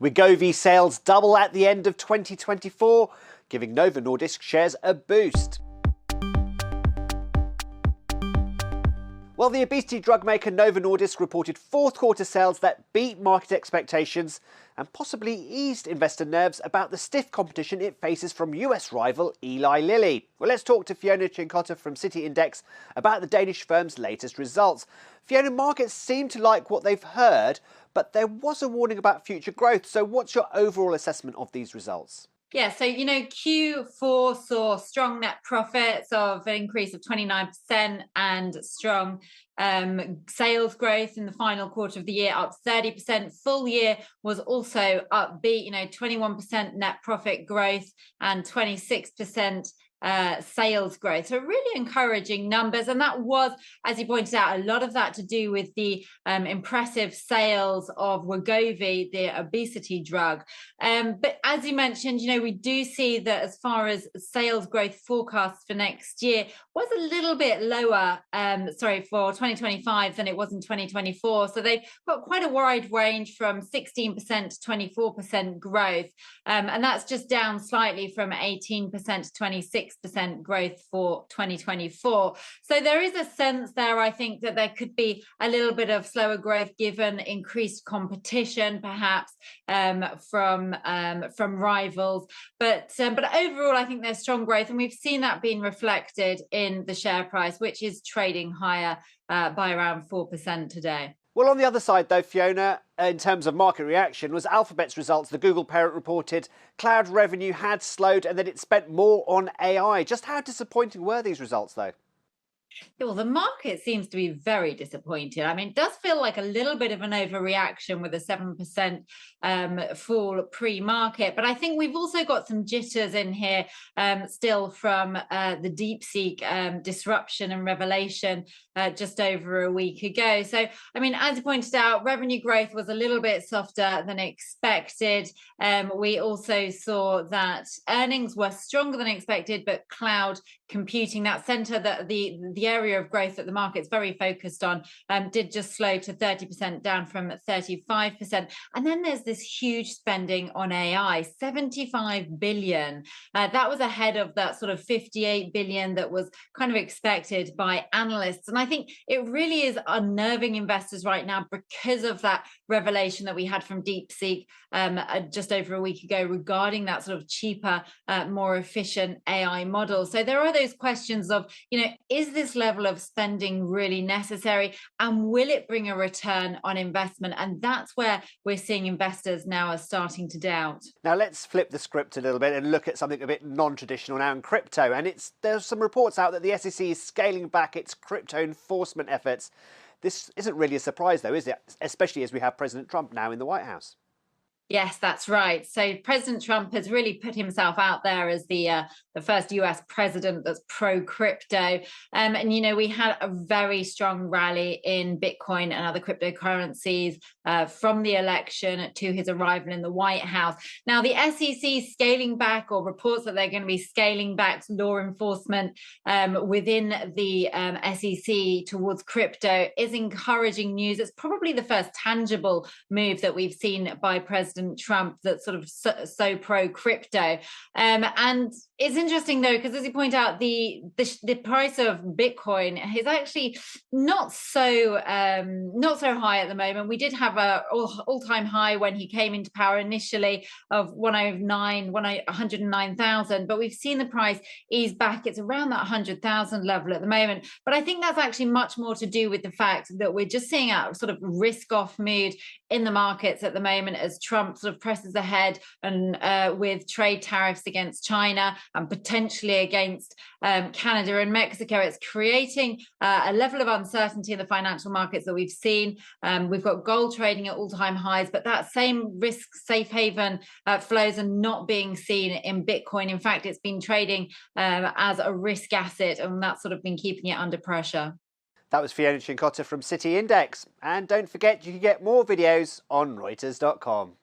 Wegovy sales double at the end of 2024, giving Novo Nordisk shares a boost. Well, the obesity drug maker Novo Nordisk reported fourth quarter sales that beat market expectations and possibly eased investor nerves about the stiff competition it faces from US rival Eli Lilly. Well, let's talk to Fiona Cincotta from City Index about the Danish firm's latest results. Fiona, markets seem to like what they've heard, but there was a warning about future growth. So what's your overall assessment of these results? Yeah, so, Q4 saw strong net profits of an increase of 29% and strong sales growth in the final quarter of the year, up 30%. Full year was also upbeat, 21% net profit growth and 26% sales growth. So really encouraging numbers. And that was, as you pointed out, a lot of that to do with the impressive sales of Wegovy, the obesity drug. But as you mentioned, we do see that as far as sales growth forecasts for next year was a little bit lower, for 2025 than it was in 2024. So they've got quite a wide range from 16% to 24% growth. And that's just down slightly from 18% to 26% growth for 2024. So there is a sense there, I think, that there could be a little bit of slower growth given increased competition, perhaps from rivals. But overall, I think there's strong growth, and we've seen that being reflected in the share price, which is trading higher by around 4% today. Well, on the other side, though, Fiona, in terms of market reaction, was Alphabet's results. The Google parent reported cloud revenue had slowed and that it spent more on AI. Just how disappointing were these results, though? Well, the market seems to be very disappointed. I mean, it does feel like a little bit of an overreaction with a 7% fall pre-market. But I think we've also got some jitters in here still from the DeepSeek disruption and revelation just over a week ago. So, I mean, as you pointed out, revenue growth was a little bit softer than expected. We also saw that earnings were stronger than expected, but cloud computing, that center, the area of growth that the market's very focused on, did just slow to 30%, down from 35%. And then there's this huge spending on AI, 75 billion. That was ahead of that sort of 58 billion that was kind of expected by analysts. And I think it really is unnerving investors right now because of that revelation that we had from DeepSeek just over a week ago regarding that sort of cheaper, more efficient AI model. So there are those questions of, is this level of spending really necessary, and will it bring a return on investment? And that's where we're seeing investors now are starting to doubt. Now let's flip the script a little bit and look at something a bit non-traditional now in crypto. And there's some reports out that the SEC is scaling back its crypto enforcement efforts. This isn't really a surprise, though, is it? Especially as we have President Trump now in the White House. Yes, that's right. So President Trump has really put himself out there as the first US president that's pro-crypto. And, we had a very strong rally in Bitcoin and other cryptocurrencies from the election to his arrival in the White House. Now, the SEC scaling back, or reports that they're going to be scaling back law enforcement within the SEC towards crypto, is encouraging news. It's probably the first tangible move that we've seen by President Trump that's sort of so pro-crypto. And it's interesting, though, because as you point out, the price of Bitcoin is actually not so high at the moment. We did have a all-time high when he came into power initially of 109,000, but we've seen the price ease back. It's around that 100,000 level at the moment. But I think that's actually much more to do with the fact that we're just seeing a sort of risk-off mood in the markets at the moment as Trump sort of presses ahead and with trade tariffs against China and potentially against Canada and Mexico. It's creating a level of uncertainty in the financial markets that we've seen. We've got gold trading at all-time highs, but that same risk safe haven flows are not being seen in Bitcoin. In fact, it's been trading as a risk asset, and that's sort of been keeping it under pressure. That was Fiona Cincotta from City Index. And don't forget, you can get more videos on Reuters.com.